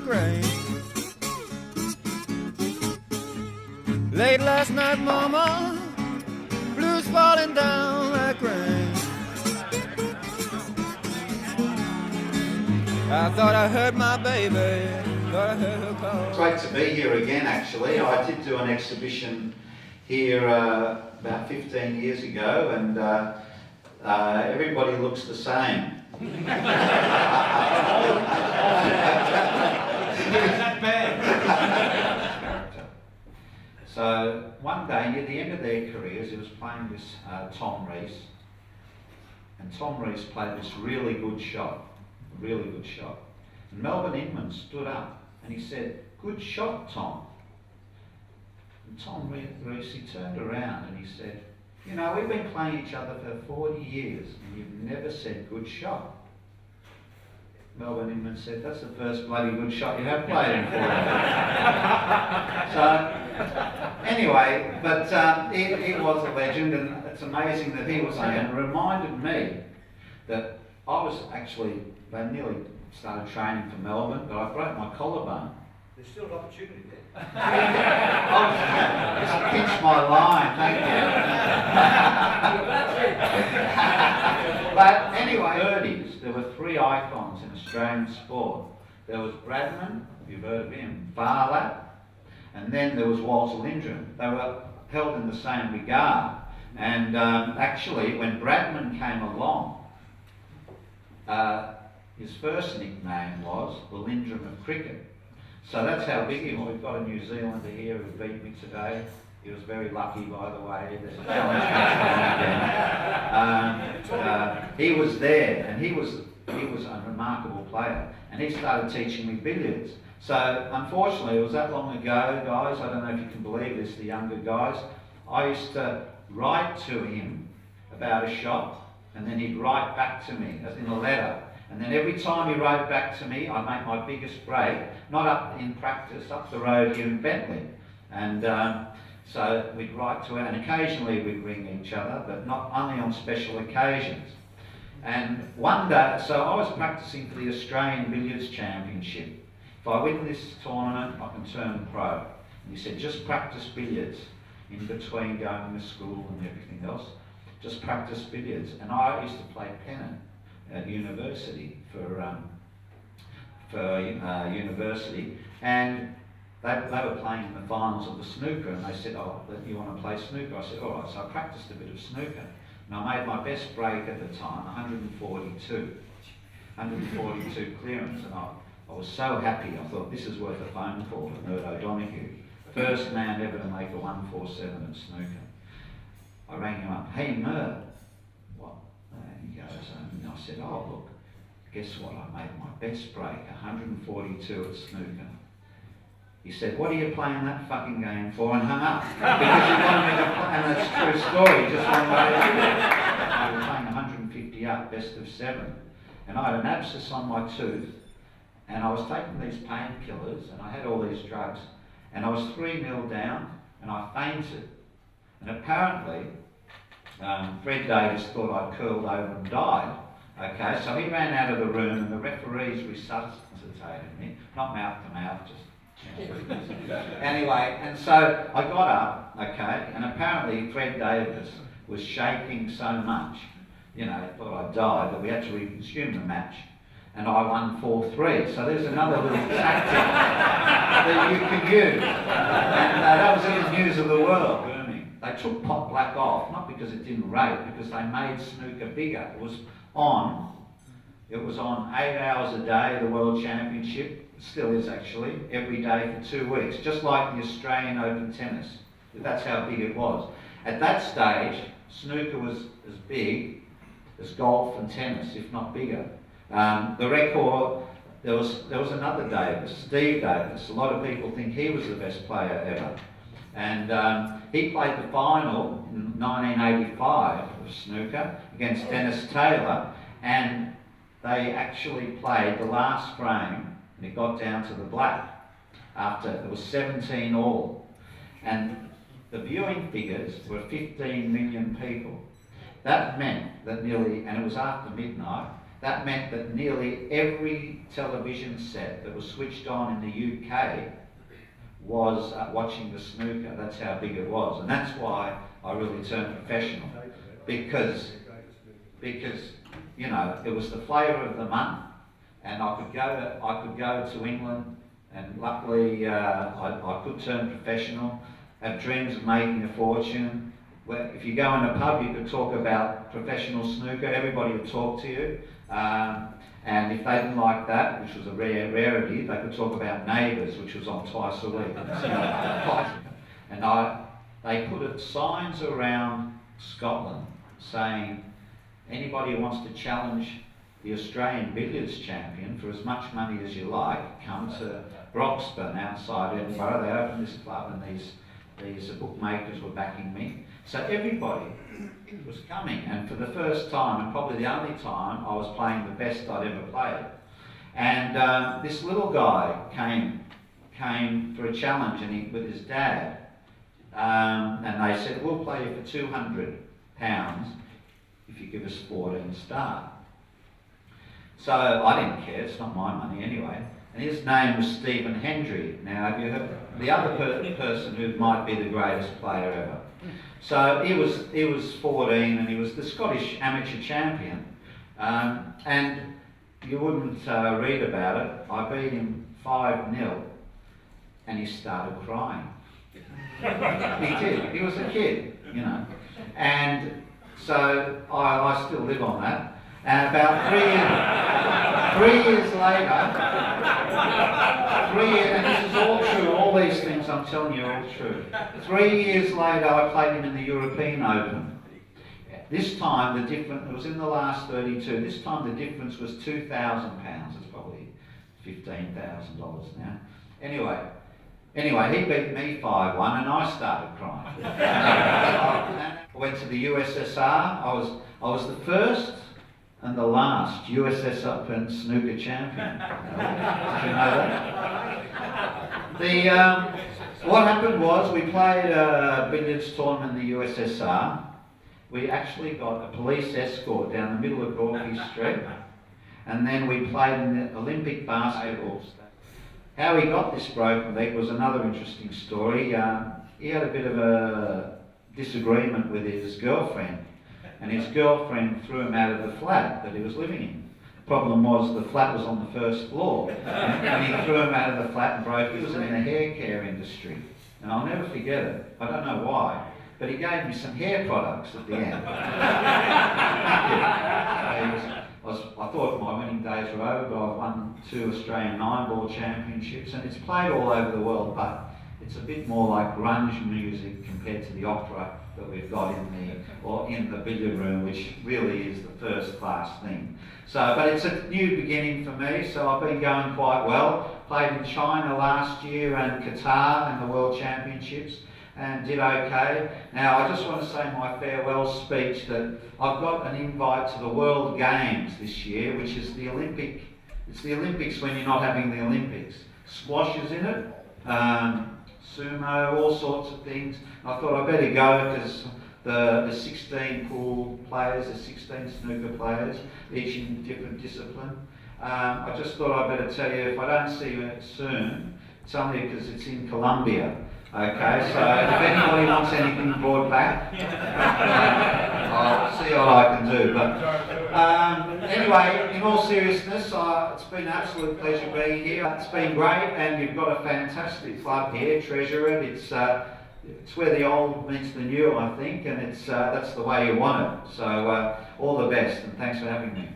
like rain. Late last night, mama, blues falling down like rain. I thought I heard my baby, thought I heard her call. It's great to be here again, actually. I did do an exhibition here about 15 years ago, and everybody looks the same. So one day, near the end of their careers, he was playing this Tom Rees, and Tom Rees played this really good shot. And Melbourne Inman stood up and he said, "Good shot, Tom." And Tom Rees, he turned around and he said, "You know, we've been playing each other for 40 years and you've never said good shot." Melbourne Inman said, "That's the first bloody good shot you have played in 40 years." So, anyway, but he was a legend, and it's amazing that he was there, and it reminded me that I was actually, they nearly started training for Melbourne, but I broke my collarbone. There's still an opportunity there. Just pinch my line, thank you. But anyway, 30s, there were three icons in Australian sport. There was Bradman, you've heard of him, Farlap, and then there was Walter Lindrum. They were held in the same regard. And actually, when Bradman came along, his first nickname was the Lindrum of cricket. So that's how big he was. We've got a New Zealander here who beat me today. He was very lucky, by the way. He was there, and he was a remarkable player. And he started teaching me billiards. So unfortunately, it was that long ago, guys. I don't know if you can believe this, the younger guys. I used to write to him about a shot, and then he'd write back to me as in a letter. And then every time he wrote back to me, I'd make my biggest break, not up in practice, up the road here in Bentley. And so we'd write to her, and occasionally we'd ring each other, but not only on special occasions. And one day, so I was practicing for the Australian Billiards Championship. If I win this tournament, I can turn pro. And he said, just practice billiards in between going to school and everything else. Just practice billiards. And I used to play pennant at university for university, and they were playing in the finals of the snooker, and they said, "Oh, you want to play snooker?" I said, "All right." So I practiced a bit of snooker, and I made my best break at the time, 142 clearance, and I was so happy. I thought, this is worth a phone call to Mert O'Donoghue, first man ever to make a 147 at snooker. I rang him up, "Hey Mert, what?" And he goes, and I said, "Oh look, guess what? I made my best break, 142 at snooker." He said, "What are you playing that fucking game for?" And hung up. Because he wanted me to play, and that's a true story, just one way. I was playing 150 up, best of 7. And I had an abscess on my tooth, and I was taking these painkillers, and I had all these drugs, and I was 3-0 down, and I fainted. And apparently, Fred Davis thought I'd curled over and died. Okay, so he ran out of the room, and the referees resuscitated me, not mouth to mouth, just. Anyway, and so I got up, okay, and apparently Fred Davis was shaking so much, you know, thought I'd died, that we had to resume the match, and I won 4-3. So there's another little tactic that you can use, and that was in the news of the world. They took Pot Black off, not because it didn't rate, because they made snooker bigger. It was on 8 hours a day, the World Championship. Still is actually, every day for 2 weeks, just like the Australian Open tennis. That's how big it was. At that stage, snooker was as big as golf and tennis, if not bigger. The record, there was another Davis, Steve Davis. A lot of people think he was the best player ever. And he played the final in 1985 of snooker against Dennis Taylor, and they actually played the last frame, and it got down to the black after it was 17 all, and the viewing figures were 15 million people. That meant that nearly, and it was after midnight, that meant that nearly every television set that was switched on in the UK was watching the snooker. That's how big it was, and that's why I really turned professional, because you know, it was the flavour of the month, and I could go to England, and luckily I could turn professional, have dreams of making a fortune. Where if you go in a pub, you could talk about professional snooker, everybody would talk to you. And if they didn't like that, which was a rarity, they could talk about Neighbours, which was on twice a week. And they put signs around Scotland saying, anybody who wants to challenge the Australian billiards champion for as much money as you like, come to Broxburn outside Edinburgh. They opened this club, and these bookmakers were backing me. So everybody was coming, and for the first time, and probably the only time, I was playing the best I'd ever played. And this little guy came for a challenge, and with his dad, and they said, we'll play you for £200 if you give us 14 star. So I didn't care, it's not my money anyway. And his name was Stephen Hendry. Now, have you heard the other person who might be the greatest player ever? So he was 14, and he was the Scottish amateur champion. And you wouldn't read about it. I beat him 5-0, and he started crying. He did. He was a kid, you know. And so I still live on that. And about 3 years later, and this is all true, all these things I'm telling you are all true. 3 years later, I played him in the European Open. This time, it was in the last 32, this time the difference was £2,000. It's probably $15,000 now. Anyway, he beat me 5-1, and I started crying. I went to the USSR. I was the first and the last US Open snooker champion. Did you know that? What happened was, we played a billiards tournament in the USSR. We actually got a police escort down the middle of Gorky Street, and then we played in the Olympic basketball. How he got this broken leg was another interesting story. He had a bit of a disagreement with his girlfriend, and his girlfriend threw him out of the flat that he was living in. The problem was, the flat was on the first floor, and he threw him out of the flat and broke. He was in the hair care industry, and I'll never forget it. I don't know why, but he gave me some hair products at the end. I thought my winning days were over, but I've won 2 Australian 9-ball championships, and it's played all over the world, but it's a bit more like grunge music compared to the opera that we've got in the billiard room, which really is the first class thing. So, but it's a new beginning for me, so I've been going quite well. Played in China last year and Qatar in the World Championships, and did okay. Now, I just want to say my farewell speech that I've got an invite to the World Games this year, which is the Olympic. It's the Olympics when you're not having the Olympics. Squash is in it, sumo, all sorts of things. I thought I'd better go because the 16 pool players, the 16 snooker players, each in different discipline. I just thought I'd better tell you, if I don't see you soon, it's only because it's in Colombia. Okay, so if anybody wants anything brought back, I'll see what I can do. But anyway, in all seriousness, it's been an absolute pleasure being here. It's been great, and you've got a fantastic club here, treasure it. It's where the old meets the new, I think, and that's the way you want it. So all the best, and thanks for having me.